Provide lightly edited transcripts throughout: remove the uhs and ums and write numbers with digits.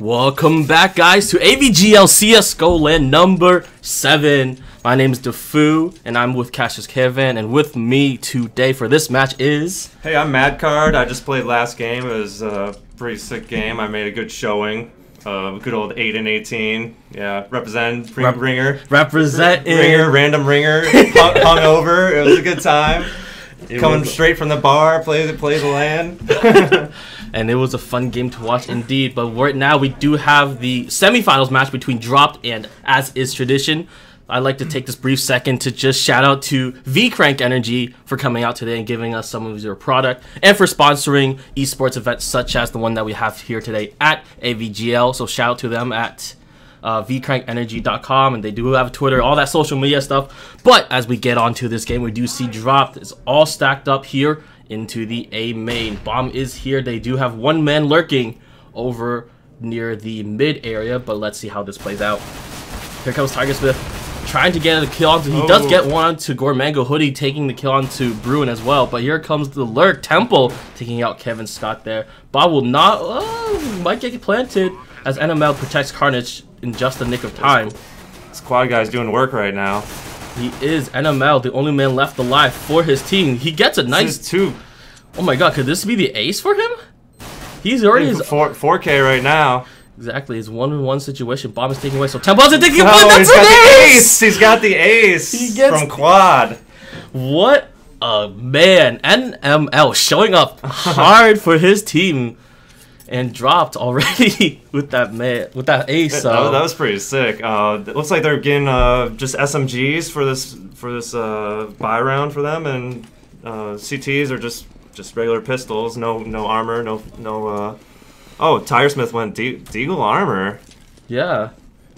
Welcome back, guys, to AVGL CSGO LAN number 7. My name is DeFu, and I'm with Cassius Kevin, and with me today for this match is... Hey, I'm Madcard. I just played last game. It was a pretty sick game. I made a good showing. Good old 8 and 18. Yeah, represent ringer. Represent ringer, random ringer. hung over. It was a good time. Coming straight from the bar, play the LAN. And it was a fun game to watch indeed. But right now we do have the semifinals match between Drawped and, as is tradition, I'd like to take this brief second to just shout out to VII Energy for coming out today and giving us some of your product, and for sponsoring esports events such as the one that we have here today at AVGL. So shout out to them at vcrankenergy.com, and they do have Twitter, all that social media stuff. But as we get on to this game, we do see Drawped is all stacked up here into the A main. Bomb is here. They do have one man lurking over near the mid area, but let's see how this plays out. Here comes Tiger Smith trying to get a kill onto. He does get one onto Gormango. Hoodie taking the kill onto Bruin as well, but here comes the lurk. Temple taking out Kevin Scott there. Bob will not, might get planted as NML protects Carnage in just the nick of time. This quad guy's doing work right now. He is NML, the only man left alive for his team. He gets a nice... two. Oh my god, could this be the ace for him? He's already... 4K right now. Exactly, his 1-on-1 situation. Bomb is taking away, so Temple is taking one. That's an ace! He's got the ace from quad. What a man. NML showing up hard for his team. And dropped already with that ace. That was pretty sick. It looks like they're getting just SMGs for this buy round for them, and CTs are just regular pistols. No armor. No. Oh, Tiger Smith went Deagle armor. Yeah,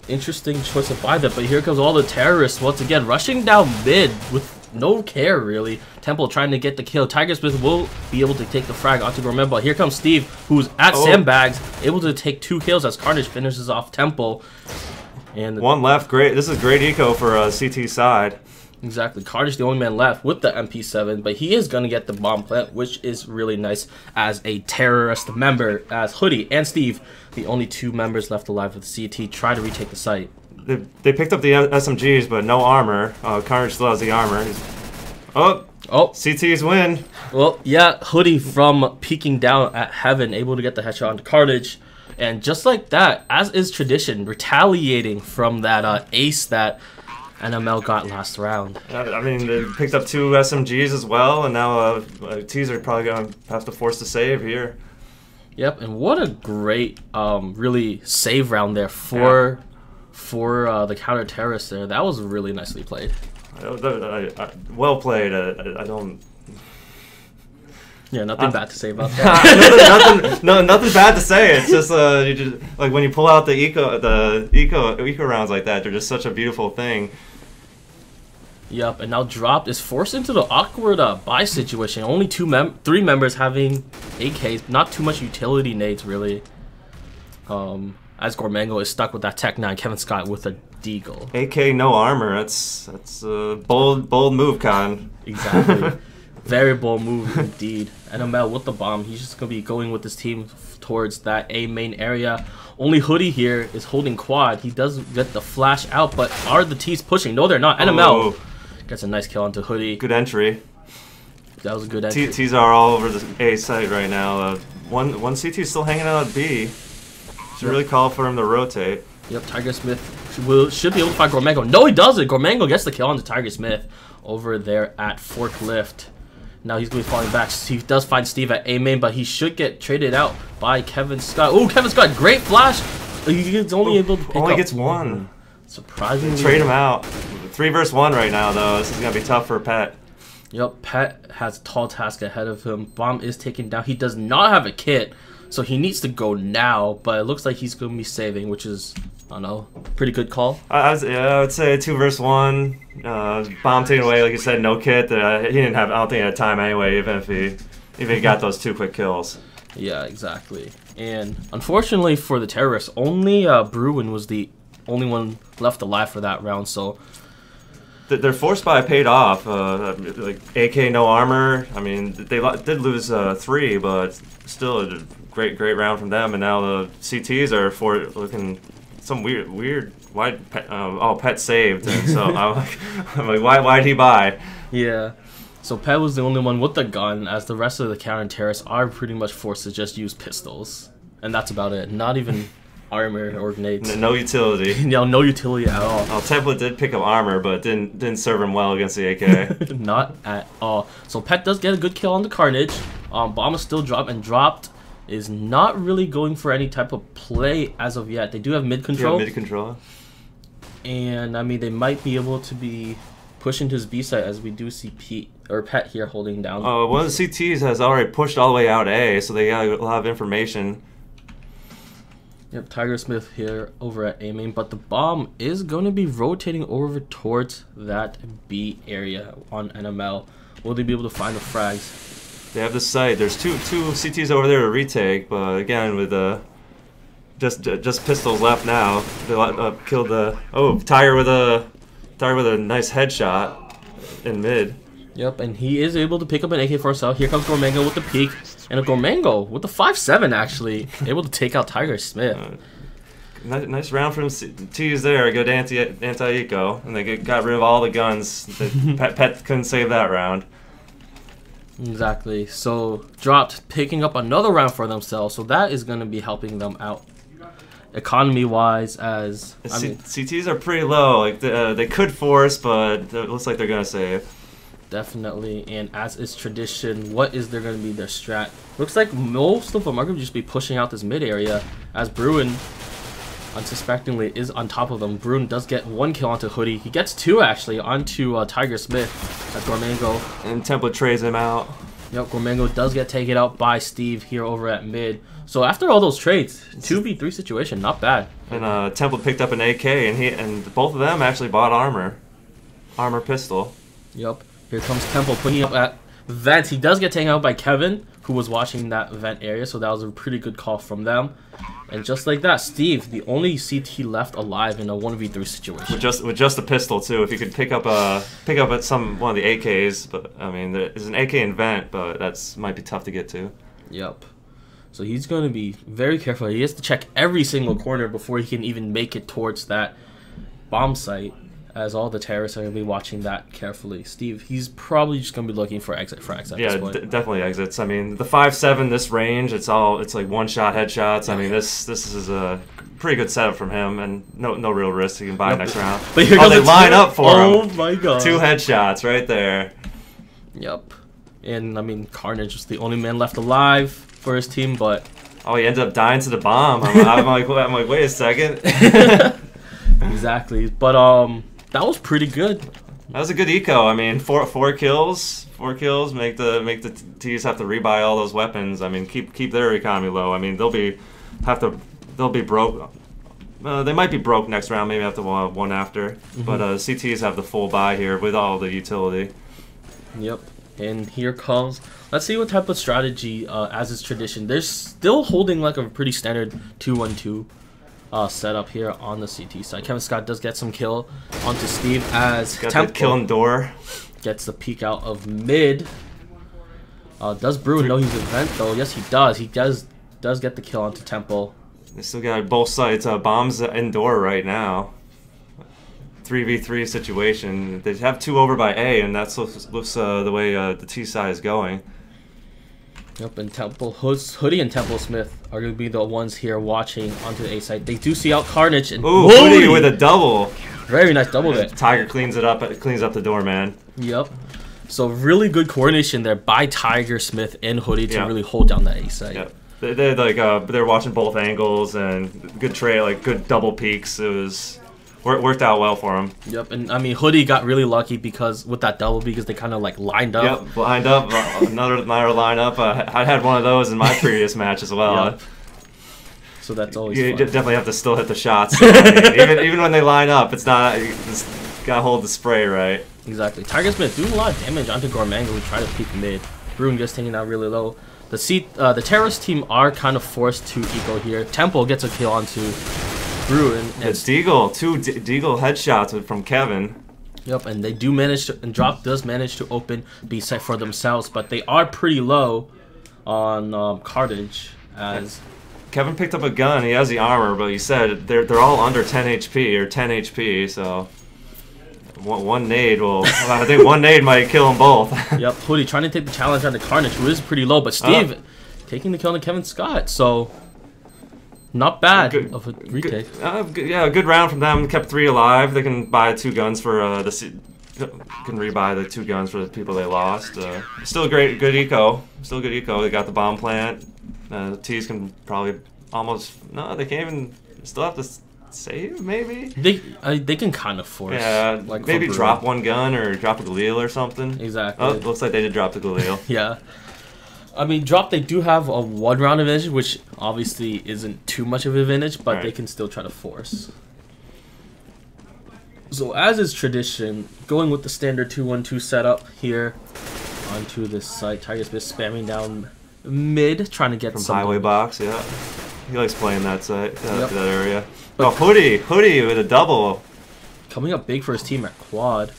interesting choice of buy that. But here comes all the terrorists once again rushing down mid with no care really. Temple trying to get the kill. Tiger Smith will be able to take the frag onto Gorman, but here comes Steve, who's at Sandbags, able to take 2 kills as Carnage finishes off Temple. And one left. Great. This is great eco for CT side. Exactly. Carnage the only man left with the MP7, but he is going to get the bomb plant, which is really nice as a terrorist member, as Hoodie and Steve, the only 2 members left alive with CT, try to retake the site. They picked up the SMGs, but no armor. Carnage still has the armor. CT's win. Well, yeah, Hoodie from peeking down at Heaven, able to get the headshot onto Carnage. And just like that, as is tradition, retaliating from that ace that NML got last round. I mean, they picked up 2 SMGs as well, and now T's are probably going to have to force the save here. Yep, and what a great, really save round there for the counter-terrorist there. That was really nicely played. Well played. I don't... Yeah, nothing bad to say about that. nothing bad to say. It's just, you just like when you pull out the eco rounds like that, they're just such a beautiful thing. Yep, and now Drawped is forced into the awkward buy situation. Only 3 members having AKs, not too much utility nades really. As Gormango is stuck with that Tech 9, Kevin Scott with a Deagle. AK no armor. That's a bold move, Con. Exactly. Very bold move indeed. NML with the bomb. He's just gonna be going with his team towards that A main area. Only Hoodie here is holding quad. He does get the flash out, but are the T's pushing? No, they're not. NML gets a nice kill onto Hoodie. Good entry. That was a good entry. T's are all over the A site right now. One CT is still hanging out at B. Should really call for him to rotate. Yep, Tiger Smith should be able to find Gormango. No, he doesn't. Gormango gets the kill onto Tiger Smith over there at Forklift. Now he's going to be falling back. He does find Steve at A main, but he should get traded out by Kevin Scott. Oh, Kevin Scott, great flash. He's only able to pick up. Gets 1. Surprisingly. Trade him out. 3 versus 1 right now, though. This is going to be tough for Pet. Yep, Pet has a tall task ahead of him. Bomb is taken down. He does not have a kit, so he needs to go now, but it looks like he's going to be saving, which is, I don't know, pretty good call. I would say 2 versus 1. Bomb taken away, like you said, no kit. He didn't have, I don't think he had time anyway, even if he got those 2 quick kills. Yeah, exactly. And unfortunately for the terrorists, only Bruin was the only one left alive for that round, so Their force buy paid off. Like AK no armor. I mean, they did lose 3, but still a great round from them. And now the CTs are looking some weird. Why? Pet saved. And so I'm like, why did he buy? Yeah. So Pet was the only one with the gun, as the rest of the counter terrorists are pretty much forced to just use pistols, and that's about it. Not even armor or grenades. No utility. Yeah, no utility at all. Oh, Template did pick up armor, but didn't serve him well against the AK. Not at all. So Pet does get a good kill on the Carnage. Bomb is still dropped, and Drawped is not really going for any type of play as of yet. They do have mid control. Yeah, mid control. And I mean, they might be able to be pushing to his B site, as we do see Pet here holding down. One of the CTs has already pushed all the way out A, so they got a lot of information. Yep, Tiger Smith here over at A main, but the bomb is going to be rotating over towards that B area on NML. Will they be able to find the frags? They have the site. There's two CTs over there to retake, but again with just pistols left now. They killed the Tiger with a nice headshot in mid. Yep, and he is able to pick up an AK for himself. Here comes Gormango with the peek, and a Gormango with the 5.7 actually, able to take out Tiger Smith. Nice round from CTs there. Good anti-eco, and they got rid of all the guns. Pet couldn't save that round. Exactly. So Drawped picking up another round for themselves, so that is going to be helping them out economy-wise. As I mean, CTs are pretty low. Like they could force, but it looks like they're gonna save. Definitely, and as is tradition, what is there going to be their strat? Looks like most of them are going to just be pushing out this mid area, as Bruin, unsuspectingly, is on top of them. Bruin does get 1 kill onto Hoodie. He gets 2 actually onto Tiger Smith at Gormango. And Template trays him out. Yep, Gormango does get taken out by Steve here over at mid. So after all those trades, 2v3 situation, not bad. And Template picked up an AK, and both of them actually bought armor pistol. Yep. Here comes Temple putting up at vent. He does get taken out by Kevin, who was watching that vent area, so that was a pretty good call from them. And just like that, Steve, the only CT left alive in a 1v3 situation. With just a pistol too. If you could pick up one of the AKs, but I mean there's an AK in vent, but that's might be tough to get to. Yep. So he's going to be very careful. He has to check every single corner before he can even make it towards that bomb site, as all the terrorists are going to be watching that carefully. Steve, he's probably just going to be looking for exit frags at this point. Yeah, definitely exits. I mean, the 5.7, this range, it's like one-shot headshots. I mean, this is a pretty good setup from him, and no real risk. He can buy next round. But here they line up for him. Oh my god. 2 headshots right there. Yep. And, I mean, Carnage was the only man left alive for his team, but... Oh, he ended up dying to the bomb. I'm like, wait a second. Exactly. But, that was pretty good. That was a good eco. I mean, four kills make the T's have to rebuy all those weapons. I mean, keep their economy low. I mean, they'll be broke. They might be broke next round. Maybe after one after. But CTs have the full buy here with all the utility. Yep. And here comes. Let's see what type of strategy, as is tradition. They're still holding like a pretty standard 2-1-2. Setup here on the CT side. Kevin Scott does get some kill onto Steve, as Temple kill in door gets the peek out of mid. Does Bruin know he's in vent though? Yes, he does. He does get the kill onto Temple. They still got both sides. Bombs indoor right now. 3v3 situation. They have 2 over by A, and that's looks the way the T side is going. Yep, and Hoodie and Temple Smith are going to be the ones here watching onto the A side. They do see out Carnage, and ooh, Hoodie with a double. Very nice double there. Tiger cleans up the door, man. Yep. So really good coordination there by Tiger Smith and Hoodie to really hold down that A side. Yep. They're watching both angles, and good trail, like good double peeks. It was worked out well for him. Yep, and I mean Hoodie got really lucky because with that double, because they kind of like lined up. Yep, lined up. another lineup. I had one of those in my previous match as well. Yep. So that's always you fun. Definitely have to still hit the shots. I mean, even when they line up, it's not. You just gotta hold the spray right. Exactly. Tiger Smith doing a lot of damage onto Gormango, who tried to peek mid. Bruin just taking out really low. The terrorist team are kind of forced to eco here. Temple gets a kill onto Bruin. It's Deagle. 2 Deagle headshots from Kevin. Yep, and they do manage to, and Drop does manage to open B site for themselves, but they are pretty low on Carnage as Kevin picked up a gun. He has the armor, but he said they're all under 10 HP or 10 HP. So one nade will. I think one nade might kill them both. Yep, Hoodie trying to take the challenge on the Carnage, who is pretty low, but Steve taking the kill on Kevin Scott. So not bad of a retake. Yeah, a good round from them. Kept 3 alive. They can buy 2 guns for can rebuy the 2 guns for the people they lost. Still good eco. Still good eco. They got the bomb plant. The T's can probably almost they can't even. Still have to save maybe. They can kind of force. Yeah, like maybe drop 1 gun or drop a Galil or something. Exactly. Oh, looks like they did drop the Galil. Yeah. I mean, Drop, they do have a 1 round advantage, which obviously isn't too much of an advantage, but they can still try to force. So as is tradition, going with the standard 2-1-2 setup here onto this site. Tiger's been spamming down mid, trying to get from some highway box. Yeah, he likes playing that site, that area. But Hoodie with a double. Coming up big for his team at quad.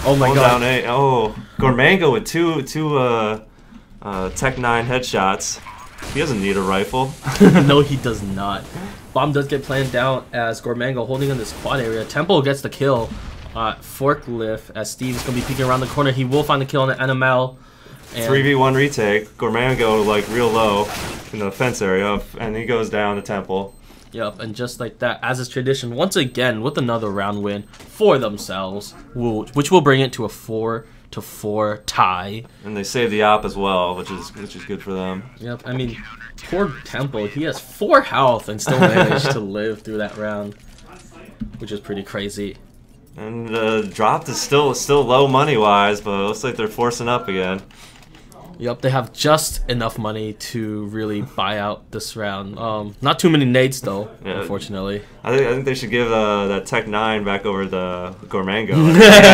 Oh my god. Down 8. Oh, Gormango with two Tech 9 headshots. He doesn't need a rifle. No, he does not. Bomb does get planted down as Gormango holding in this quad area. Tempo gets the kill. Forklift as Steve's going to be peeking around the corner. He will find the kill on the NML. 3v1 retake. Gormango like real low in the fence area, and he goes down to Temple. Yep, and just like that, as is tradition, once again with another round win for themselves, which will bring it to a 4-4 tie. And they save the op as well, which is good for them. Yep, I mean, poor Temple, he has 4 health and still managed to live through that round, which is pretty crazy. And Dropped is still low money-wise, but it looks like they're forcing up again. Yep, they have just enough money to really buy out this round. Not too many nades though, unfortunately. I think they should give that Tech 9 back over to Gormango.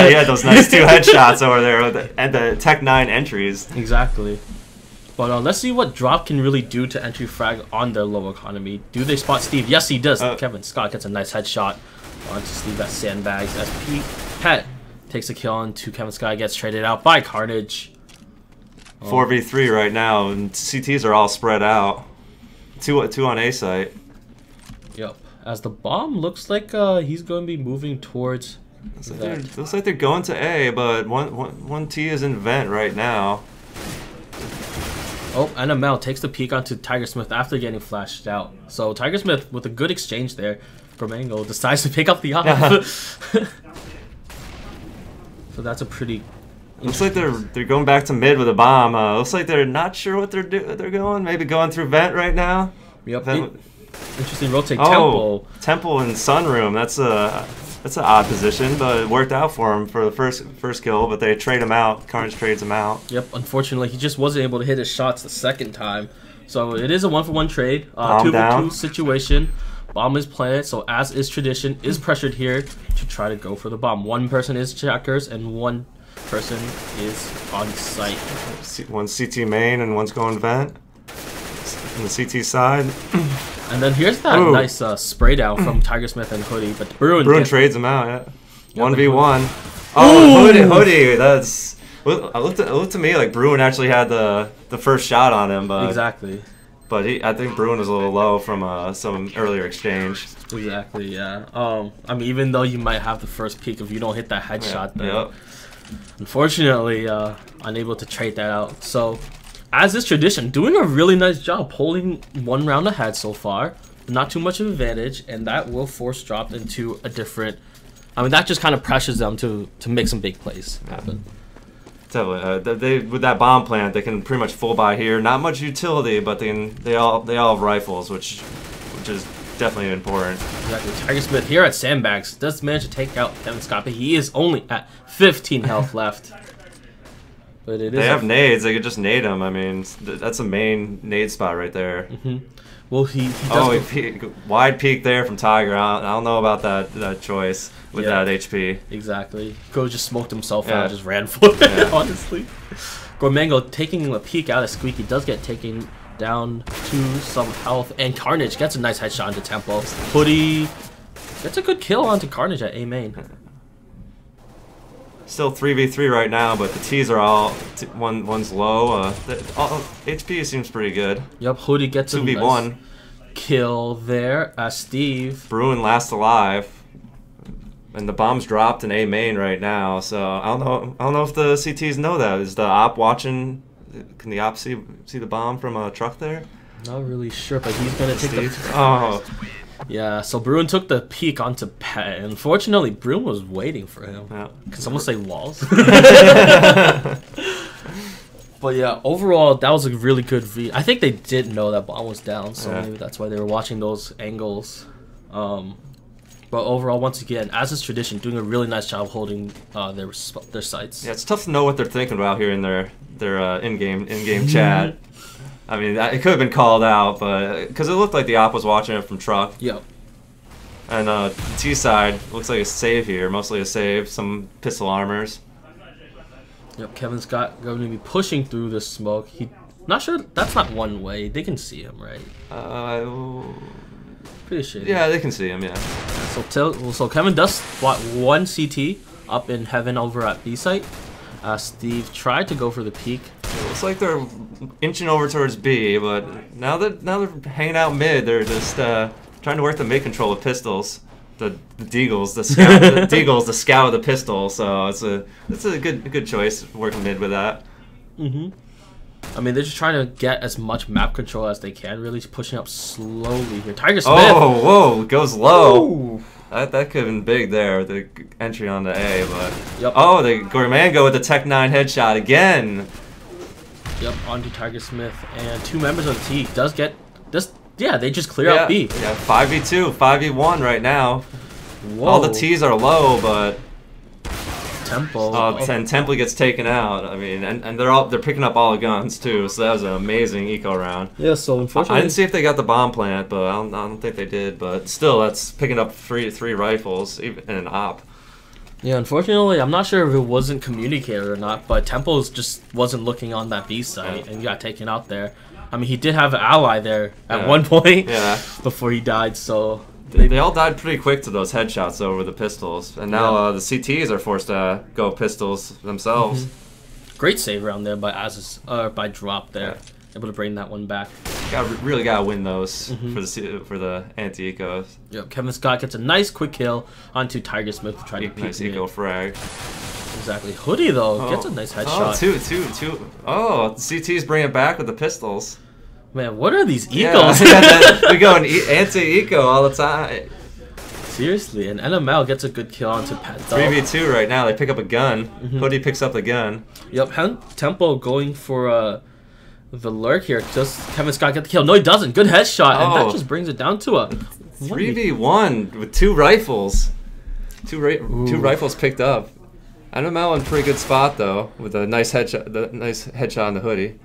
He had those nice 2 headshots over there and the Tech 9 entries. Exactly. But let's see what Drop can really do to entry frag on their low economy. Do they spot Steve? Yes, he does. Kevin Scott gets a nice headshot onto Steve at Sandbags as Pet takes a kill onto Kevin Scott, gets traded out by Carnage. 4v3 right now, and CTs are all spread out. 2 on A site. Yep. As the bomb looks like he's going to be moving towards. Looks like they're going to A, but one T is in vent right now. Oh, NML takes the peek onto Tiger Smith after getting flashed out. So Tiger Smith with a good exchange there. Gormango decides to pick up the op. So that's a pretty. Looks like they're going back to mid with a bomb. Looks like they're not sure what they're going. Maybe going through vent right now. Yep. Interesting rotate. Temple and Sunroom. That's an odd position, but it worked out for him for the first kill. But they trade him out. Carnage trades him out. Yep. Unfortunately, he just wasn't able to hit his shots the second time. So it is a 1-for-1 trade. 2v2 situation. Bomb is planted, so as is tradition, is pressured here to try to go for the bomb. 1 person is checkers and 1 person is on site. One's CT main and one's going vent on the CT side. And then here's that nice spray down from Tiger Smith and Hoodie, but Bruin trades him out. Yeah, 1v1. Oh, Hoodie. That's it looked to me like Bruin actually had the first shot on him, but exactly. But I think Bruin was a little low from some earlier exchange. Exactly. Yeah. I mean, even though you might have the first peek, if you don't hit that headshot, then. Unfortunately, unable to trade that out. So, as is tradition, doing a really nice job holding 1 round ahead so far. Not too much of an advantage, and that will force Drop into a different. I mean, that just kind of pressures them to make some big plays happen. They with that bomb plant, they can pretty much full buy here. Not much utility, but they all have rifles, which is definitely important. Exactly. Tiger Smith here at Sandbags does manage to take out Kevin Scott, but he is only at 15 health left. But it is. They have nades. They could just nade him. I mean, that's a main nade spot right there. Well, he does. Wide peek there from Tiger. I don't know about that choice with that HP. Exactly. Go just smoked himself out. Just ran for it. Honestly. Gormango taking a peek out at Squeaky does get taken down to some health, and Carnage gets a nice headshot into Tempo. Hoodie gets a good kill onto Carnage at A main. Still 3v3 right now, but the T's are all one's low. HP seems pretty good. Yep, Hoodie gets a 2v1 nice kill there. Steve. Bruin last alive, and the bomb's dropped in A main right now. So I don't know if the CTs know that. Is the op watching? Can the op see the bomb from a truck there? Not really sure, but he's gonna take the. Oh. Yeah, so Bruin took the peek onto Pet. Unfortunately, Bruin was waiting for him. Yeah. Can someone say walls? But yeah, overall, that was a really good read. I think they did know that bomb was down, so maybe that's why they were watching those angles. But overall, once again, as is tradition, doing a really nice job holding their sights. Yeah, it's tough to know what they're thinking about here in their in-game chat. I mean, it could have been called out, but because it looked like the op was watching it from truck. Yep. And T side looks like a save here, mostly a save, some pistol armors. Yep, Kevin Scott going to be pushing through the smoke. Not sure, that's not one way. They can see him, right? Pretty sure. Yeah, they can see him, yeah. So Kevin does spot one CT up in heaven over at B site. Steve tried to go for the peek. It looks like they're inching over towards B, but now they're hanging out mid. They're just trying to work the mid control with pistols. The Deagles, the scout, the scout of the pistol. So it's a good choice working mid with that. I mean, they're just trying to get as much map control as they can. Really pushing up slowly here. Tiger Smith. Oh, whoa, goes low. Ooh. That could have been big there, the entry on the A, but oh, the Gormango with the Tech 9 headshot again. Yep, onto Tiger Smith, and two members of the T does get this. Yeah, they just clear out B. Yeah, 5v2, 5v1 right now. Whoa. All the T's are low, but Temple. And Temple gets taken out. I mean, and they're picking up all the guns too. So that was an amazing eco round. Yeah. So unfortunately, I didn't see if they got the bomb plant, but I don't think they did. But still, that's picking up three rifles even in an op. Yeah, unfortunately, I'm not sure if it wasn't communicated or not, but Temple just wasn't looking on that B site and got taken out there. I mean, he did have an ally there at one point before he died, so... They all died pretty quick to those headshots over the pistols, and now the CTs are forced to go pistols themselves. Great save around there by by Drop there, able to bring that one back. Really gotta win those for the anti-ecos. Yep, Kevin Scott gets a nice quick kill onto Tiger Smith to try to nice eco frag. Exactly. Hoodie though gets a nice headshot. Two. Oh, the CT's bringing it back with the pistols. Man, what are these ecos? We go anti-eco all the time. Seriously, and NML gets a good kill onto Pat. 3v2 right now. They pick up a gun. Hoodie picks up the gun. Yep, Tempo going for the lurk here. Does Kevin Scott get the kill? No, he doesn't. Good headshot, and that just brings it down to a 3v1 with two rifles. Two rifles picked up. NML in a pretty good spot though, with a nice headshot on the Hoodie.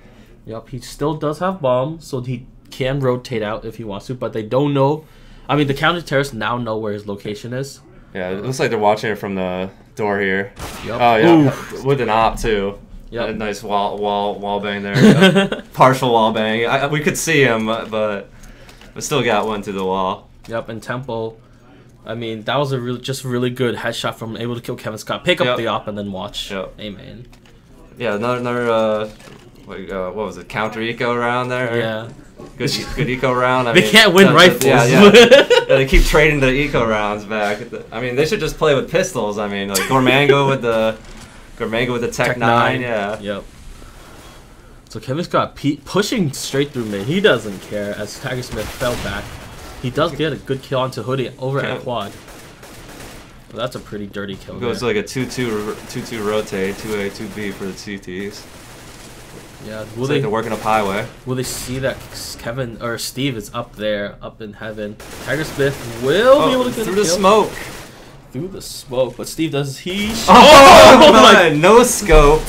Yep, he still does have bombs, so he can rotate out if he wants to, but they don't know. I mean, the counter-terrorists now know where his location is. Yeah, it looks like they're watching it from the door here. Yep. Oh, yeah, with an op, too. Yep. A nice wall bang there. Partial wall bang. We could see him, but still got one to the wall. Yep, and Temple, I mean, that was a really good headshot from able to kill Kevin Scott. Pick up the op and then watch. Amen. Yeah, another what was it? Counter eco round there. Yeah. Good eco round. They can't win rifles. Yeah, they keep trading the eco rounds back. I mean, they should just play with pistols. I mean, like Gormango with the Tech 9. Yeah. Yep. So Kevin Scott pushing straight through mid. He doesn't care as Tiger Smith fell back. He does get a good kill onto Hoodie over at quad. Well, that's a pretty dirty kill. It goes like a 2-2 rotate, 2A, 2B for the CTs. Yeah, they're working up highway. Will they see that Kevin or Steve is up there, up in heaven? Tiger Smith will be able to get through the smoke. Through the smoke, but Steve does my no scope.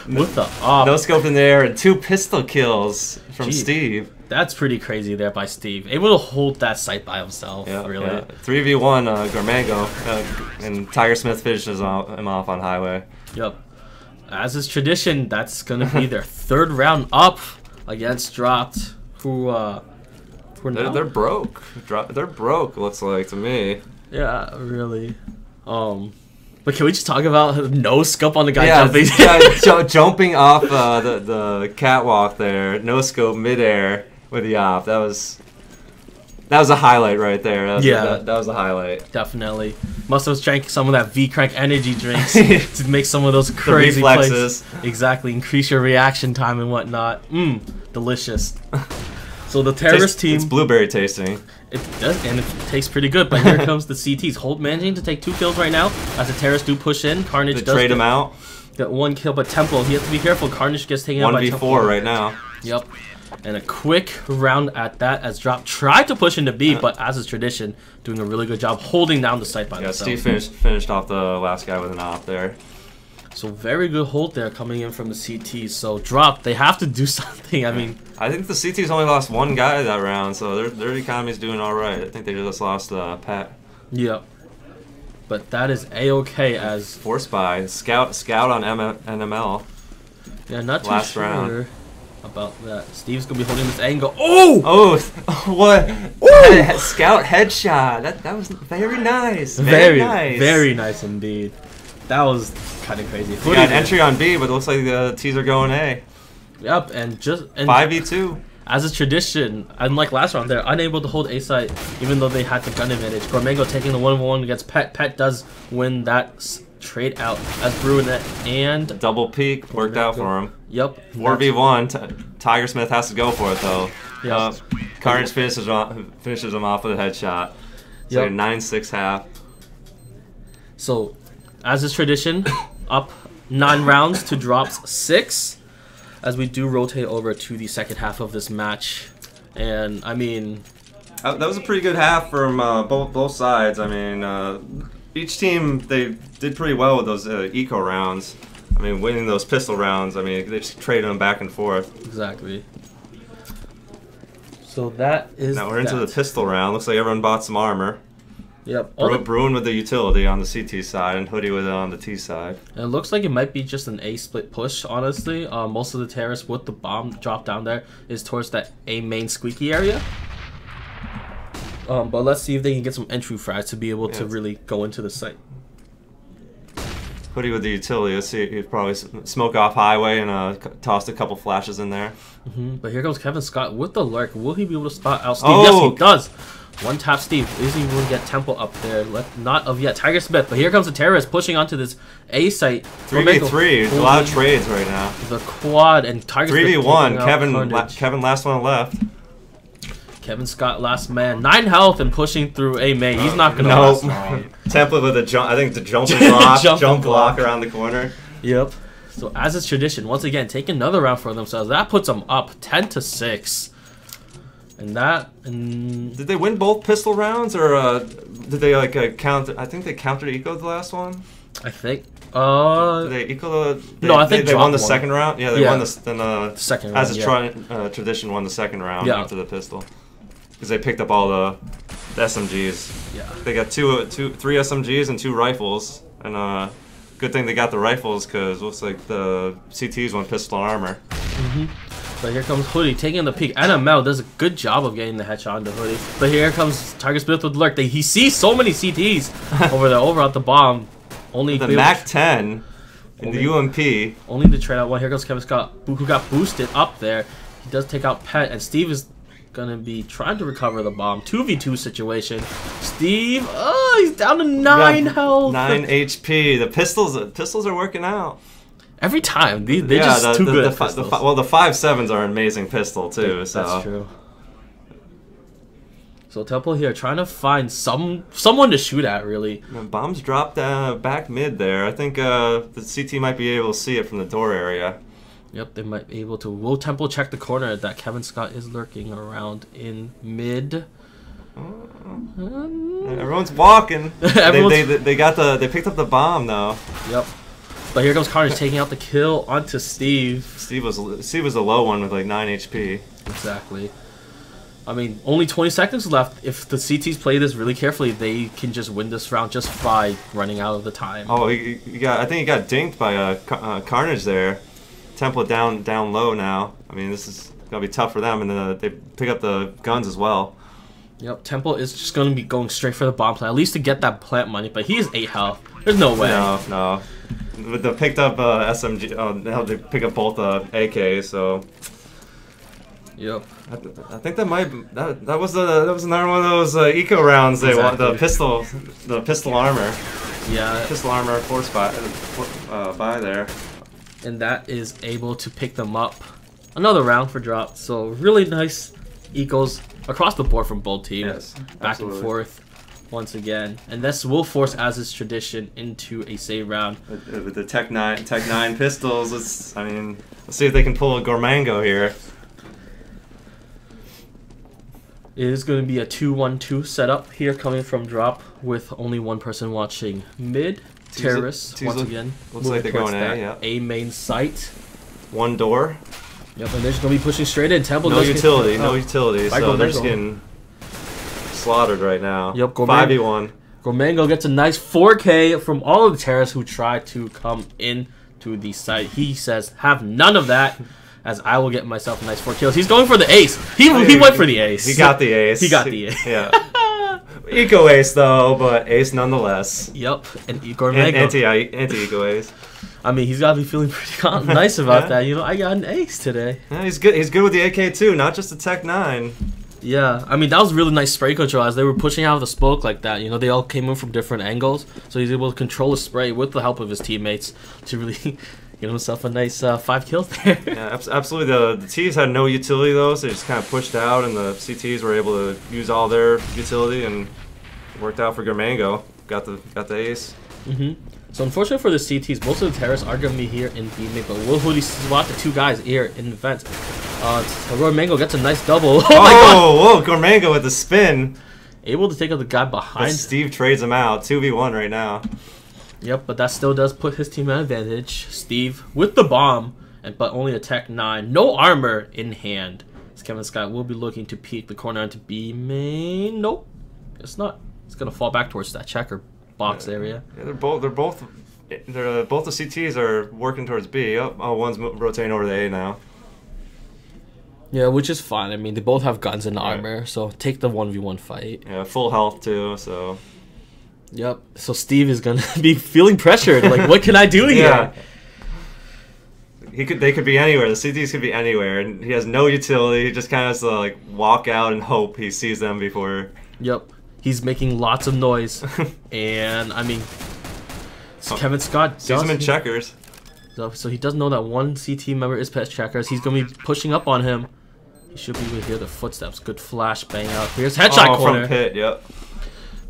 With the op. No scope in there and 2 pistol kills from Steve. That's pretty crazy there by Steve. Able to hold that sight by himself. Really. Yeah. 3v1 Gormango and Tiger Smith finishes him off on highway. Yep. As is tradition, that's gonna be their third round up against Drawped, they're broke. They're broke. Looks like to me. Yeah, really. But can we just talk about no scope on the guy Yeah, jumping? this guy jumping off the catwalk there, no scope midair with the op. That was a highlight right there. That was a highlight. Definitely. Must have drank some of that V-Crank energy drinks to make some of those crazy plays. Exactly. Increase your reaction time and whatnot. Delicious. So the terrorist team. It's blueberry tasting. It does, and it tastes pretty good. But here comes the CTs. Holt managing to take 2 kills right now as the terrorists do push in. Carnage does trade him out. Got 1 kill, but Temple, he has to be careful. Carnage gets taken out by Temple. 1v4 right now. Yep. And a quick round at that as Drop tried to push into B, but as is tradition, doing a really good job holding down the site by themselves. Steve finished off the last guy with an op there. So very good hold there coming in from the CTs. So Drop, they have to do something. I mean, I think the CTs only lost 1 guy that round, so their economy's doing all right. I think they just lost Pat. Yep. But that is A-okay as Force buy scout on NML. Yeah, not too last sure round about that. Steve's gonna be holding this angle. Oh! What? Ooh! Scout headshot. That was very nice. Very nice. Very nice indeed. That was kind of crazy. We got entry on B, but it looks like the T's are going A. Yep, and 5v2. As is tradition, unlike last round, they're unable to hold A site even though they had the gun advantage. Gormango taking the 1v1 against Pet. Pet does win that trade out as Bruinet and double peek worked out for him. Yep. 4v1. Tiger Smith has to go for it though. Yep. Carnage finishes him off with a headshot. It's like a 9-6 half. So, as is tradition, up 9 rounds to Drop's 6. As we do rotate over to the second half of this match. And, I mean... that was a pretty good half from both sides. I mean, each team, they did pretty well with those eco rounds. I mean, winning those pistol rounds, I mean, they just traded them back and forth. Exactly. So that is Now we're into the pistol round. Looks like everyone bought some armor. Yep. Bruin with the utility on the CT side and Hoodie with it on the T side. It looks like it might be just an A split push, honestly. Most of the terrorists with the bomb drop down there is towards that A main squeaky area. But let's see if they can get some entry frags to be able to really go into the site. Hoodie with the utility. Let's see. He'd probably smoke off highway and tossed a couple flashes in there. But here comes Kevin Scott with the lurk. Will he be able to spot out Steve? Oh. Yes, he does. One tap Steve. Is he going to get Temple up there? Not of yet. Tiger Smith. But here comes the terrorist pushing onto this A site. 3v3. A lot of trades right now. The quad and Tiger Smith. 3v1. Kevin last one left. Kevin Scott last man. 9 health and pushing through A main. He's not going to last long. Temple with a jump. I think the jump block around the corner. Yep. So as is tradition, once again, take another round for themselves. That puts them up 10-6. And did they win both pistol rounds, or did they like counter? I think they countered eco the last one. I think. Did they eco the? No, I think they won the second round. Yeah, they won the second round. As a tradition, won the second round after the pistol, because they picked up all the SMGs. Yeah. They got three SMGs and 2 rifles, and good thing they got the rifles because it looks like the CTs won pistol armor. But here comes Hoodie taking the peek. NML does a good job of getting the headshot onto Hoodie. But here comes Tiger Smith with lurk. He sees so many CTs over there, over at the bomb. Only the MAC-10 in the UMP. Only to trade out one. Here goes Kevin Scott, who got boosted up there. He does take out Pet, and Steve is gonna be trying to recover the bomb. 2v2 situation. Steve, he's down to 9 health. 9 HP. The pistols are working out. Every time, they're just too good at pistols. Well, the 5.7s are an amazing pistol too. So. That's true. So Temple here trying to find someone to shoot at, really. Bombs dropped back mid there. I think the CT might be able to see it from the door area. Yep, they might be able to. Will Temple check the corner that Kevin Scott is lurking around in mid? Everyone's walking. They picked up the bomb though. Yep. But here comes Carnage taking out the kill onto Steve. Steve was a low one with like 9 HP. Exactly. I mean, only 20 seconds left. If the CTs play this really carefully, they can just win this round just by running out of the time. Oh, I think he got dinked by Carnage there. Temple down low now. I mean, this is gonna be tough for them, and then they pick up the guns as well. Yep, Temple is just going to be going straight for the bomb plant, at least to get that plant money, but he is 8 health. There's no way. No. With the picked up SMG, now they pick up both AKs, so. Yep. I think that was another one of those eco rounds they want, the pistol armor. Yeah. Pistol armor force buy there. And that is able to pick them up. Another round for drop. So really nice ecos across the board from both teams. Yes, back and forth once again. And this will force, as is tradition, into a save round. With the Tech 9 pistols, let's see if they can pull a Gormango here. It is going to be a 2-1-2 setup here coming from drop with only one person watching mid. Terrorists, once again. Looks like they're going A, yeah. A main site. One door. Yep, and they're just going to be pushing straight in. Temple no utility, so they're just getting slaughtered right now. Yep, 5v1. Gormango gets a nice 4K from all of the terrorists who try to come in to the site. He says, have none of that, as I will get myself a nice 4 kills. He's going for the ace. He went for the ace. He got the ace. He got the ace. Yeah. Eco ace though, but ace nonetheless. Yep, and Gormango. Anti-eco ace. I mean, he's got to be feeling pretty nice about that. You know, I got an ace today. Yeah, he's good. He's good with the AK too, not just the Tech 9. Yeah, I mean, that was really nice spray control as they were pushing out the smoke like that. You know, they all came in from different angles, so he's able to control the spray with the help of his teammates to really get himself a nice 5 kills there. Yeah, absolutely. The T's had no utility though, so they just kind of pushed out, and the CTs were able to use all their utility, and it worked out for Gormango. Got the ace. So unfortunately for the CTs, most of the terrorists are going to be here in B mid, but will Hoodie swap the 2 guys here in the vents. Gormango gets a nice double. Oh my god! Whoa, Gormango with the spin. Able to take out the guy behind. But Steve trades him out. 2v1 right now. Yep, but that still does put his team at advantage. Steve with the bomb, but only a Tech 9. No armor in hand. As Kevin Scott will be looking to peek the corner into B main. Nope, it's not. It's going to fall back towards that checker box area. Yeah, they're both the CTs are working towards B. Oh, one's rotating over to A now. Yeah, which is fine. I mean, they both have guns and armor, so take the 1v1 fight. Yeah, full health too, so. Yep. So Steve is gonna be feeling pressured. Like, what can I do here? They could be anywhere. The CTs could be anywhere, and he has no utility. He just kind of has to like walk out and hope he sees them before. Yep. He's making lots of noise, and I mean, Kevin Scott sees him in checkers. So he doesn't know that one CT member is pet checkers. He's gonna be pushing up on him. He should be able to hear the footsteps. Good flash bang out. Here's headshot corner. From pit, yep.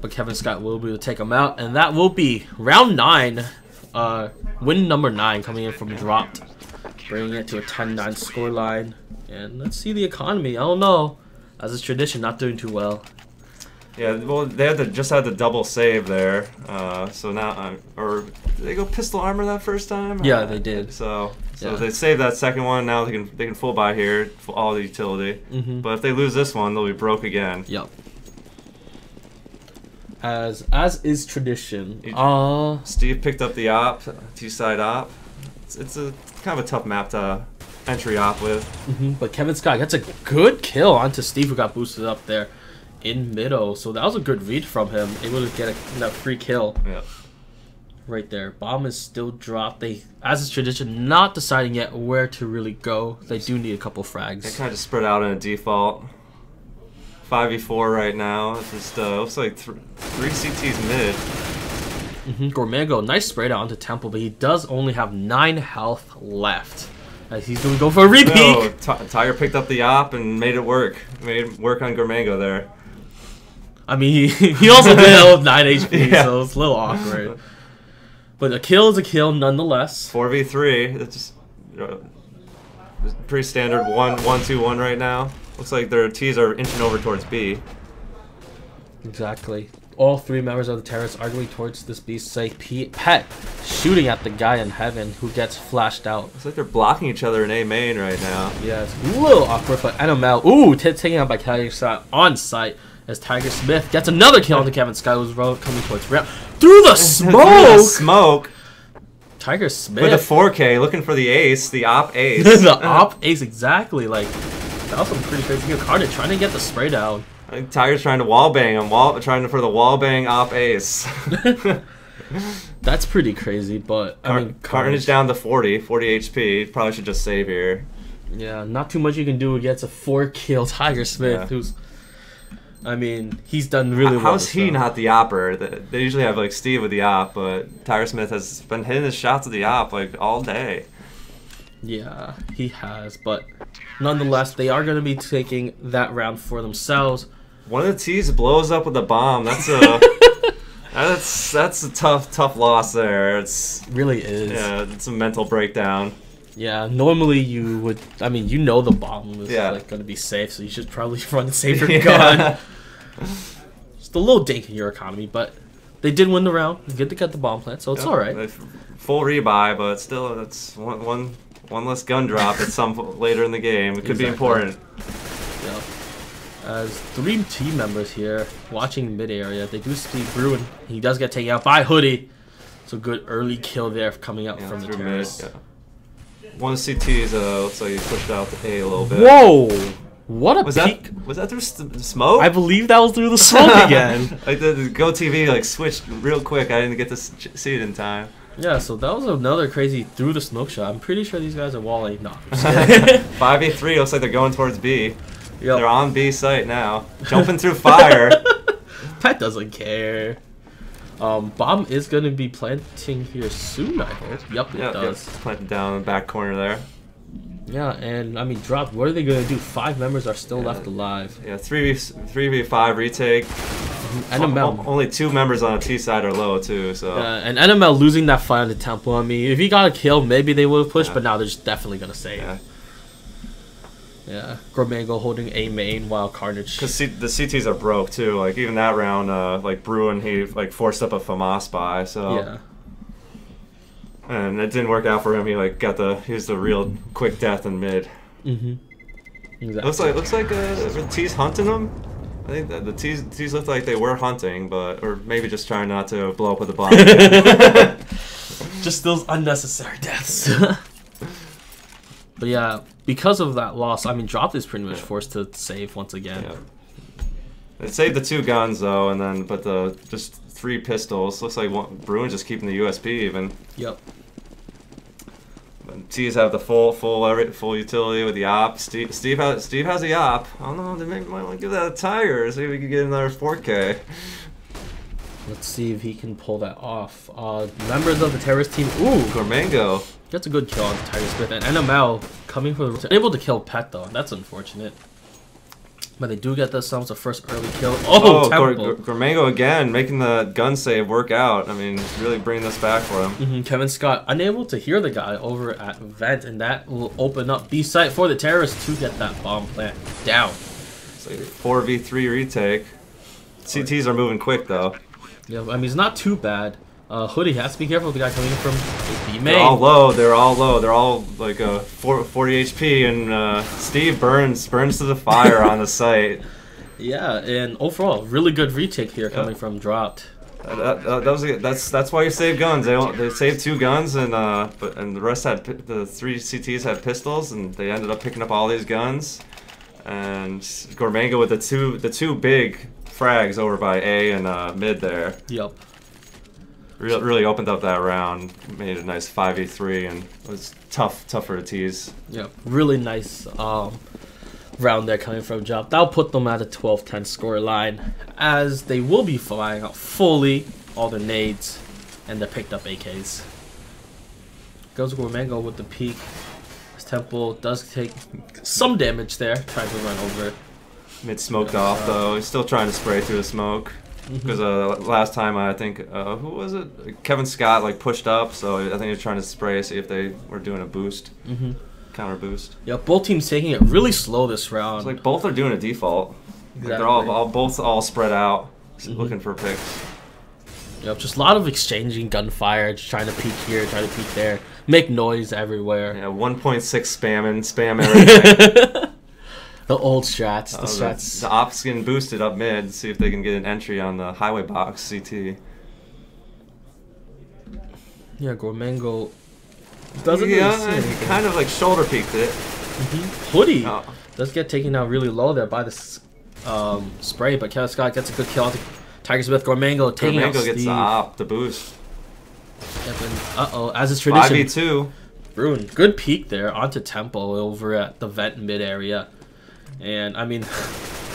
But Kevin Scott will be able to take him out, and that will be round 9. Win number 9 coming in from Drawped, bringing it to a 10-9 scoreline. And let's see the economy. I don't know. As is tradition, not doing too well. Yeah, well, they just had the double save there. So now, or did they go pistol armor that first time? Yeah, they did. So they saved that second one. Now they can full buy here for all the utility. But if they lose this one, they'll be broke again. Yep. As is tradition. Steve picked up the op, T-side op. It's a kind of a tough map to entry op with. But Kevin Scott gets a good kill onto Steve, who got boosted up there in middle. So that was a good read from him, able to get that free kill. Yeah. Right there. Bomb is still dropped. They, as is tradition, not deciding yet where to really go. They do need a couple frags. They kind of just spread out in a default. 5v4 right now. It just looks like 3 CTs mid. Gormango, nice spray down onto Temple, but he does only have 9 health left. As he's going to go for a repeat. No, Tiger picked up the op and made it work. Made it work on Gormango there. I mean, he also did with 9 HP, so it's a little awkward. But a kill is a kill nonetheless. 4v3. That's just pretty standard 1-2-1 right now. Looks like their T's are inching over towards B. Exactly. All 3 members of the terrorists are going towards this beast. Say Pet shooting at the guy in heaven who gets flashed out. It's like they're blocking each other in A main right now. Yeah, it's a little awkward, but NML. Ooh, taken out by Tiger Scott on site as Tiger Smith gets another kill on the Kevin Scott, who's coming towards ramp. Through the smoke! Through the smoke! Tiger Smith. With a 4K, looking for the ace, the op ace. The op ace, exactly. Like, That was some pretty crazy. Carnage trying to get the spray down. I think Tiger's trying to wallbang him, trying for the wallbang op ace. That's pretty crazy, but I mean, Carnage down to 40 HP. Probably should just save here. Yeah, not too much you can do against a 4-kill Tiger Smith, who's, I mean, he's done really well. How's he not the opper? They usually have like Steve with the op, but Tiger Smith has been hitting his shots with the op like all day. Yeah, he has, but nonetheless, they are going to be taking that round for themselves. One of the T's blows up with a bomb. That's a that's a tough loss there. It really is. Yeah, it's a mental breakdown. Yeah, normally you would. I mean, you know the bomb is like going to be safe, so you should probably run the safer gun. Just a little dink in your economy, but they did win the round. They get to get the bomb plant, so it's all right. Full rebuy, but still, it's one less gun drop at some later in the game. It could be important. Yeah. As 3 team members here watching mid area, they do see Bruin. He does get taken out by Hoodie. So good early kill there coming out from the terrace. One of CT's looks like he pushed out the A a little bit. Whoa! What a peek! Was that through smoke? I believe that was through the smoke again. Like the Go TV like switched real quick. I didn't get to see it in time. Yeah, so that was another crazy through the smoke shot. I'm pretty sure these guys are walling. No, 5v3 looks like they're going towards B. Yep. They're on B site now. Jumping through fire. Pet doesn't care. Bomb is going to be planting here soon, I hope. Yep, it does. Yep. Planted down in the back corner there. Yeah, and I mean, Drawped, what are they going to do? 5 members are still left alive. Yeah, 3v5 retake. NML. Only 2 members on the T side are low, too. So. And NML losing that fight on the temple. I mean, if he got a kill, maybe they would have pushed, but now they're just definitely going to save. Yeah, Gormango holding A main while Carnage. Because the CTs are broke too. Like even that round, like Bruin, he like forced up a FAMAS buy. So yeah, and it didn't work out for him. He like he was the real quick death in mid. Exactly. Looks like the T's hunting him. I think that the T's looked like they were hunting, or maybe just trying not to blow up with a bomb. Just those unnecessary deaths. But yeah, because of that loss, I mean, Drawped is pretty much forced to save once again. Yeah. They saved the 2 guns though, and then just 3 pistols. Looks like Bruin just keeping the USP even. Yep. But T's have the full utility with the op. Steve has the op. I don't know. They might want to give that a Tiger. See if we can get another 4K. Let's see if he can pull that off. Members of the terrorist team. Ooh, Gormango. That's a good kill on Tiger Smith. And NML coming for the... Able to kill Pet, though. That's unfortunate. But they do get themselves a first early kill. Oh, Gormango again, making the gun save work out. I mean, really bringing this back for him. Kevin Scott unable to hear the guy over at Vent, and that will open up B site for the terrorists to get that bomb plant down. It's like 4v3 retake. CTs are moving quick, though. Yeah, I mean, it's not too bad. Hoodie has to be careful with the guy coming in from B main. They're all low. They're all like 40 HP, and Steve burns to the fire on the site. Yeah, and overall, really good retake here coming from Drawped. That's why you save guns. They saved 2 guns, and the rest had the 3 CTs had pistols, and they ended up picking up all these guns. And Gormango with the two big frags over by A and mid there. Yep. Really opened up that round, made a nice 5v3, and it was tough for the T's. Yeah, really nice round there coming from Drawped. That'll put them at a 12-10 score line, as they will be firing out fully all their nades, and they picked up AKs. Goes Gormango with the peek. His temple does take some damage there, trying to run over. Mid smoked off though. He's still trying to spray through the smoke. Because last time I think who was it? Kevin Scott like pushed up, so I think he was trying to spray, see if they were doing a boost, counter boost. Yeah, both teams taking it really slow this round. It's like both are doing a default. Exactly. Like they're both spread out, looking for picks. Yep, just a lot of exchanging gunfire, just trying to peek here, trying to peek there, make noise everywhere. Yeah, 1.6 spam everything. The old strats. The strats. The ops getting boosted up mid. See if they can get an entry on the highway box CT. Yeah, Gormango doesn't he kind of like shoulder peeked it. Hoodie Does get taken out really low there by the spray, but Kevin Scott gets a good kill on Tiger Smith. Gormango taking out Steve. Gets the op, the boost. Yep, and uh-oh, as is tradition. 5v2. Bruin, good peek there onto Tempo over at the vent mid area. And, I mean,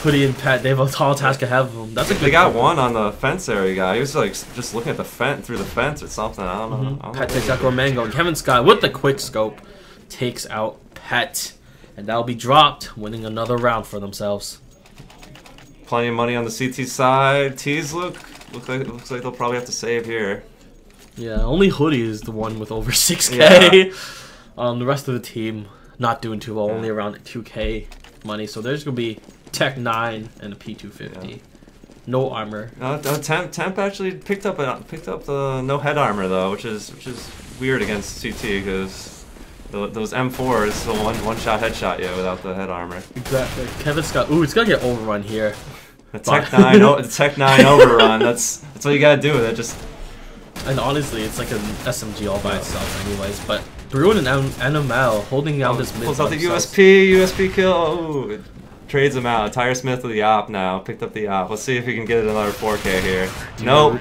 Hoodie and Pet, they have a tall task ahead of them. That's a good They got one on the fence area guy. He was like just looking at the fence through the fence or something. I don't know. Pet takes out Gormango, and Kevin Scott with the quick scope takes out Pet. And that'll be dropped, winning another round for themselves. Plenty of money on the CT side. T's looks like they'll probably have to save here. Yeah, only Hoodie is the one with over 6K. Yeah. The rest of the team not doing too well, only around 2K money. So there's gonna be Tech 9 and a P250. Yeah. No armor. Temp actually picked up the no head armor though, which is weird against CT because those M4s the one shot headshot you without the head armor. Exactly. Kevin Scott. Ooh, it's gonna get overrun here. The Tech 9, the Tech 9 overrun. That's what you gotta do with it. Just. And honestly, it's like an SMG all by itself, anyways. But Bruin and NML holding out this mid. Pulls out the USP kill. Ooh, trades him out. Tiger Smith with the op now. Picked up the op. Let's see if he can get another 4K here. Nope.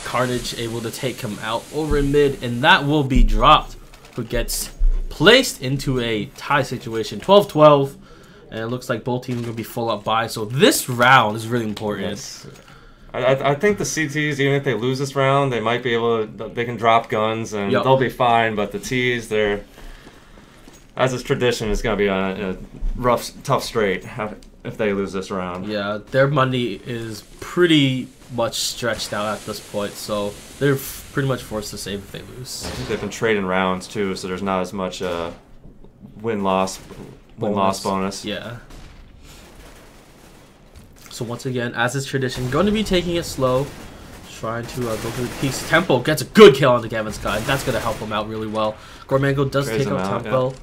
Carnage able to take him out over in mid, and that will be dropped. Who gets placed into a tie situation, 12-12, and it looks like both teams are gonna be full up by. So this round is really important. Yes. I think the CTs, even if they lose this round, they might be able to. They can drop guns and they'll be fine. But the Ts, they're, as is tradition, it's gonna be a rough, tough straight if they lose this round. Yeah, their money is pretty much stretched out at this point, so they're pretty much forced to save if they lose. I think they've been trading rounds too, so there's not as much win-loss bonus. Yeah. So once again, as is tradition, going to be taking it slow, trying to go through the peaks. Tempo gets a good kill on the Gavin Sky. That's going to help him out really well. Gormango does take out Tempo.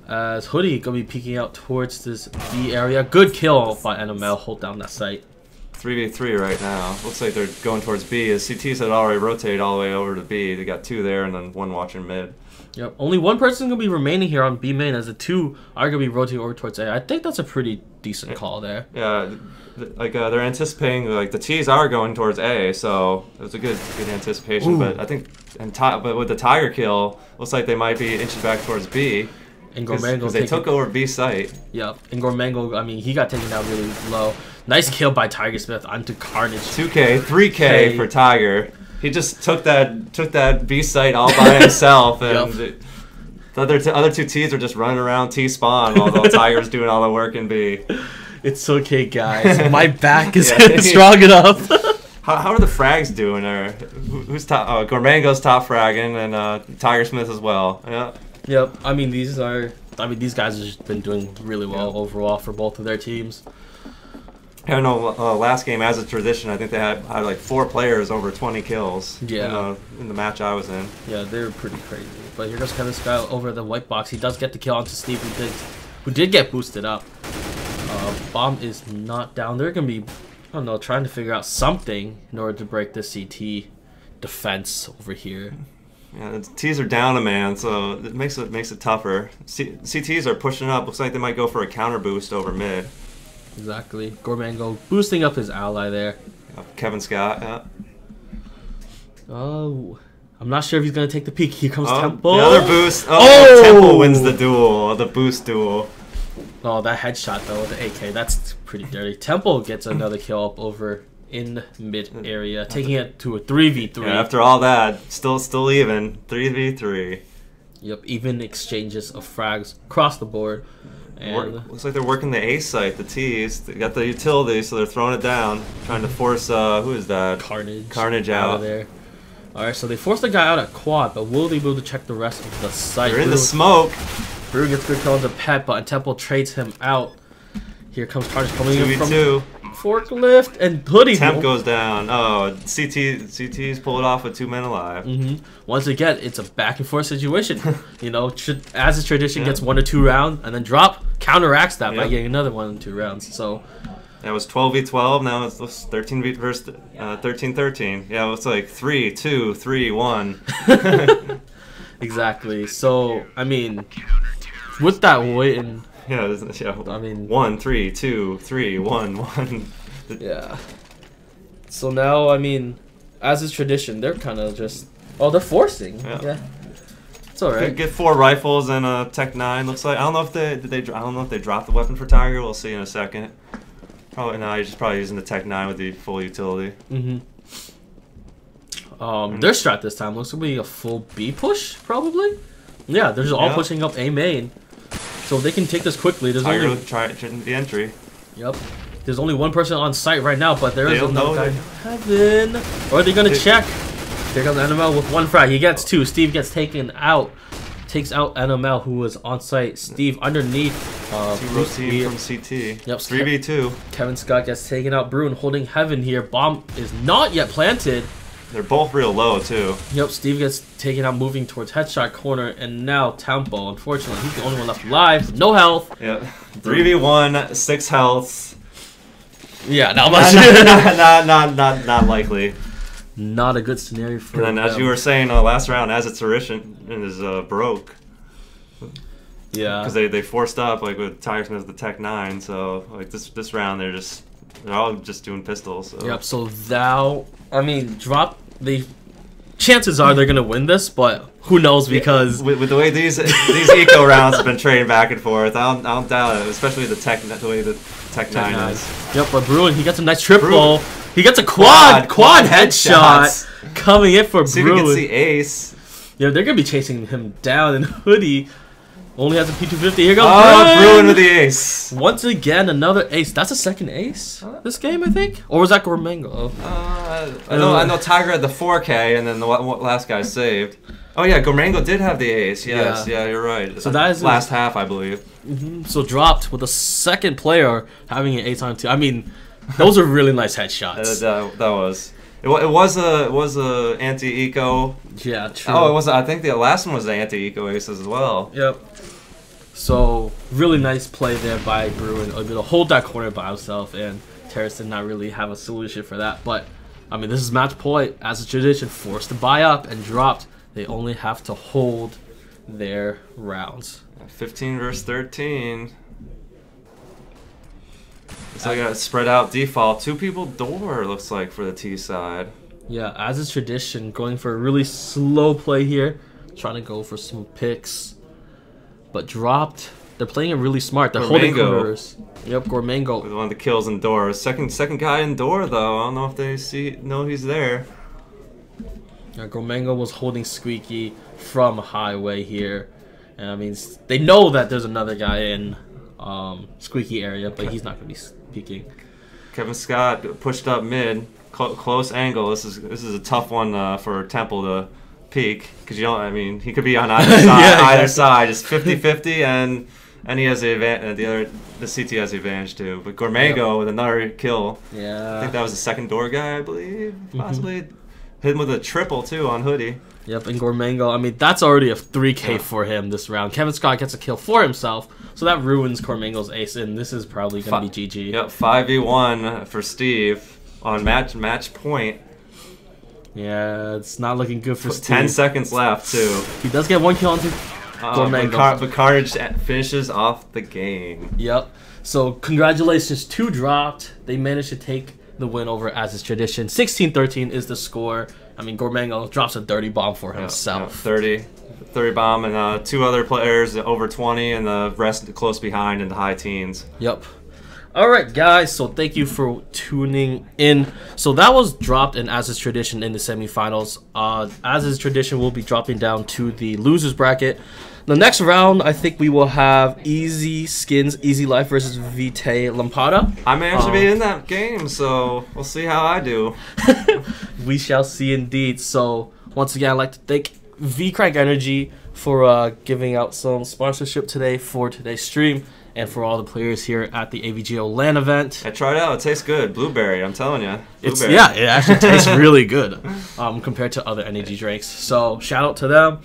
Yeah. As Hoodie going to be peeking out towards this B area. Good kill by NML. Hold down that site. 3v3 right now. Looks like they're going towards B. As CTs had already rotated all the way over to B. They got 2 there and then 1 watching mid. Yep. Only 1 person going to be remaining here on B main, as the 2 are going to be rotating over towards A. I think that's a pretty decent call there. Yeah. Like they're anticipating, like the T's are going towards A, so it was a good anticipation. Ooh. But I think, but with the Tiger kill, looks like they might be inching back towards B. And Gormango because they took over B site. Yep. And Gormango, I mean, he got taken down really low. Nice kill by Tiger Smith onto Carnage. 2K, 3K for Tiger. He just took that B site all by himself, and the other 2 T's are just running around T spawn while the Tiger's doing all the work in B. It's okay, guys. My back is strong enough. How are the frags doing? Or who's top? Gormango's top fragging, and Tiger Smith as well. Yeah. Yep. I mean, these guys have just been doing really well overall for both of their teams. I don't know. Last game, as a tradition, I think they had like 4 players over 20 kills. Yeah. In the match I was in. Yeah, they were pretty crazy. But here goes Kevin Scott over the white box. He does get the kill onto Steve, who did get boosted up. Bomb is not down. They're gonna be, I don't know, trying to figure out something in order to break the CT defense over here. Yeah, the T's are down a man, so it makes it tougher. CTs are pushing up. Looks like they might go for a counter boost over mid. Exactly. Gormango boosting up his ally there. Kevin Scott. Yeah. Oh. I'm not sure if he's gonna take the peek. Here comes Tempo. The other boost. Oh! Tempo wins the duel, the boost duel. Oh, that headshot though with the AK, that's pretty dirty. Tempo gets another kill up over in mid area, taking it to a 3v3. Yeah, after all that, still even 3v3. Yep, even exchanges of frags across the board. And looks like they're working the A site, the T's. They got the utility, so they're throwing it down, trying to force who is that? Carnage out of there. Alright, so they forced the guy out at quad, but will they be able to check the rest of the site? They're in the smoke. Brew gets good kill on the Pet, but Temple trades him out. Here comes Carnage coming in from forklift, and Hoodie. Temp goes down. Oh, CT's pull it off with 2 men alive. Once again, it's a back and forth situation. You know, as is tradition, gets 1 or 2 rounds, and then Drop counteracts that by getting another 1 or 2 rounds. So that was 12v12. Now it's 13v versus 13-13. Yeah, it's like 3, 2, 3, 1. Exactly. So I mean, With that waiting. Yeah, I mean, 1, 3, 2, 3, 1, 1. Yeah. So now, I mean, as is tradition, they're kind of just. Oh, they're forcing. Yeah. It's all right. Get 4 rifles and a Tech 9. Looks like I don't know if they I don't know if they dropped the weapon for Tiger. We'll see in a second. Probably no. He's just probably using the Tech 9 with the full utility. Their strat this time looks to be a full B push, probably. Yeah, they're just all pushing up A main, so they can take this quickly. There's Tiger only try the entry. Yep. There's only one person on site right now, but there is another guy in heaven. Or are they gonna check? Here comes NML with 1 frag. He gets 2. Steve gets taken out. Takes out NML, who was on site. Steve underneath. Two team from CT. Yep. 3v2. Kevin Scott gets taken out. Bruin holding heaven here. Bomb is not yet planted. They're both real low too. Yep. Steve gets taken out, moving towards headshot corner, and now Tempo. Unfortunately, he's the only one left alive. No health. Yep. 3v1, 6 health. Yeah, not much. not likely. Not a good scenario for them. And then, as you were saying last round, as its tradition is broke. Yeah. Because they forced up like with Tiger Smith the Tech 9, so like this round they're all just doing pistols. So. Yep. So now, I mean, chances are they're gonna win this, but who knows? Because with the way these eco rounds have been trading back and forth, I don't doubt it. Especially the way the Tech 9 is. Yep. But Bruin, he gets a nice triple. He gets a quad headshot coming in for Bruin. See if we can see Ace. Yeah, they're gonna be chasing him down. And Hoodie only has a P250. Here goes Bruin. Bruin with the ace. Once again, another ace. That's a second ace this game, I think. Or was that Gormango? I know Tiger had the 4K, and then the last guy saved. Oh yeah, Gormango did have the ace. Yes, yeah, you're right. So that is last half, I believe. So dropped with a second player having an ace on 2. I mean, those are really nice headshots. That was. It was a anti-eco. Yeah, true. Oh, it was. I think the last one was the anti-eco aces as well. Yep. So really nice play there by Bruin, able to hold that corner by himself, and Terrace did not really have a solution for that. But I mean, this is match point as a tradition, forced to buy up and dropped. They only have to hold their rounds. 15 versus 13. It's like a spread out default. 2 people door, looks like, for the T side. Yeah, as is tradition, going for a really slow play here. Trying to go for some picks. But dropped. They're playing it really smart. They're holding corners. Yep, Gormango. With one of the kills in door. Second guy in door, though. I don't know if they know he's there. Yeah, Gormango was holding Squeaky from highway here. And I mean, they know that there's another guy in Squeaky area, but he's not going to be peeking. Kevin Scott pushed up mid, close angle. This is a tough one for Temple to peek, because you don't. I mean, he could be on either side. Yeah, either side, just 50-50, and he has the advantage. The CT has the advantage too. But Gormango with another kill. Yeah, I think that was the second door guy, I believe, possibly. Hit him with a triple too on Hoodie. Yep, and Gormango, I mean, that's already a 3K for him this round. Kevin Scott gets a kill for himself, so that ruins Gormango's ace, and this is probably going to be GG. Yep, 5v1 for Steve on match point. Yeah, it's not looking good for Steve. 10 seconds left, too. He does get 1 kill onto Gormango. But Carnage finishes off the game. Yep, so congratulations to Dropped. They managed to take the win over as is tradition. 16-13 is the score. I mean, Gormango drops a 30 bomb for himself. 30 bomb, and 2 other players over 20, and the rest close behind in the high teens. Yep. All right, guys. So thank you for tuning in. So that was Dropped and As Is Tradition in the semifinals. As Is Tradition will be dropping down to the losers bracket. The next round, I think we will have Easy Skins, Easy Life versus VII Lampada. I managed to be in that game, so we'll see how I do. We shall see indeed. So once again, I'd like to thank VCrank Energy for giving out some sponsorship today for today's stream, and for all the players here at the AVGO LAN event. I tried it out. It tastes good. Blueberry, I'm telling you. It actually tastes really good compared to other energy drinks. So shout out to them.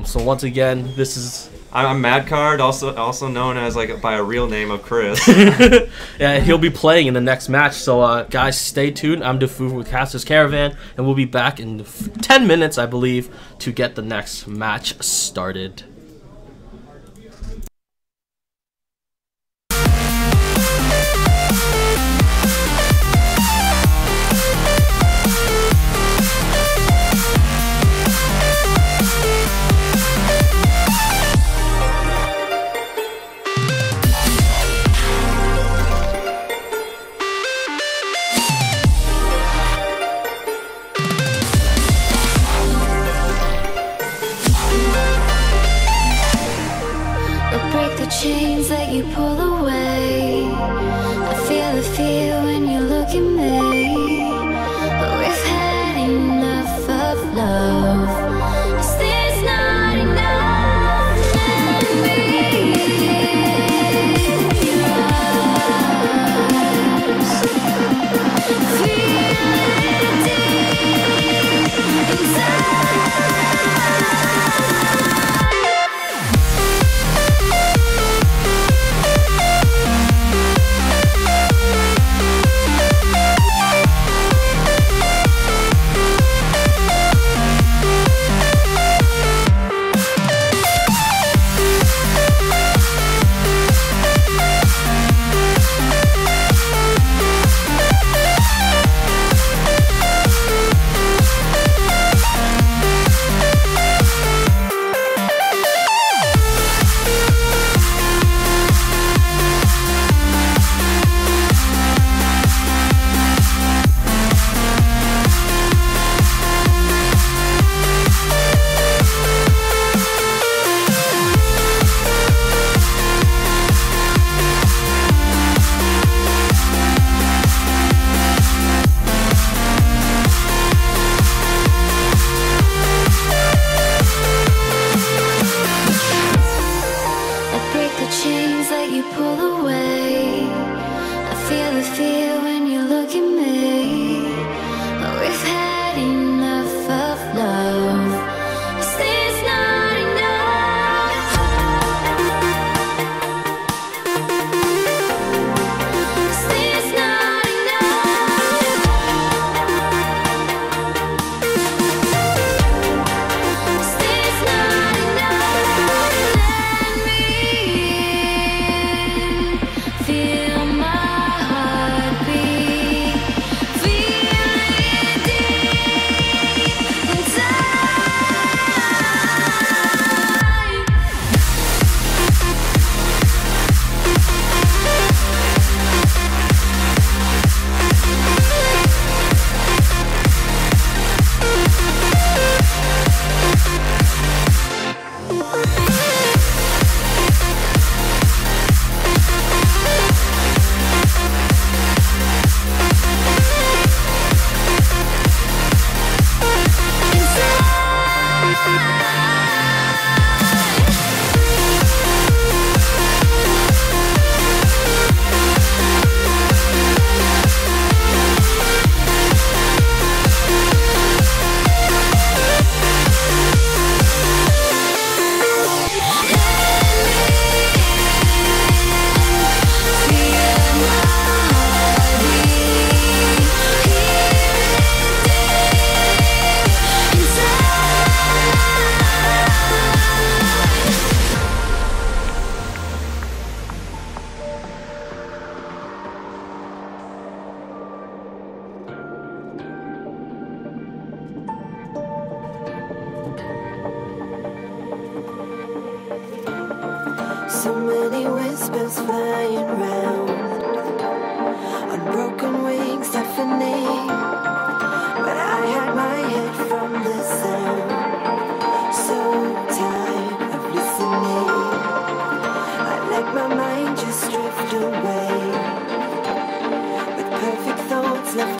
So once again, this is... I'm Mad Card, also known as by a real name of Chris. Yeah, he'll be playing in the next match. So guys, stay tuned. I'm Defu with Caster's Caravan, and we'll be back in 10 minutes, I believe, to get the next match started. look at me. But we've had enough of love. Is this not enough? Let me in your arms. Feel it deep inside. Chains that you pull away. I feel the fear when you look at me. But we've had enough of love. Is this not enough? Is this not enough? Is this not enough? Let me feel my heartbeat. Feel it deep inside. So many whispers flying round, unbroken wings deafening. But I hide my head from the sound, so tired of listening. I let my mind just drift away, with perfect thoughts left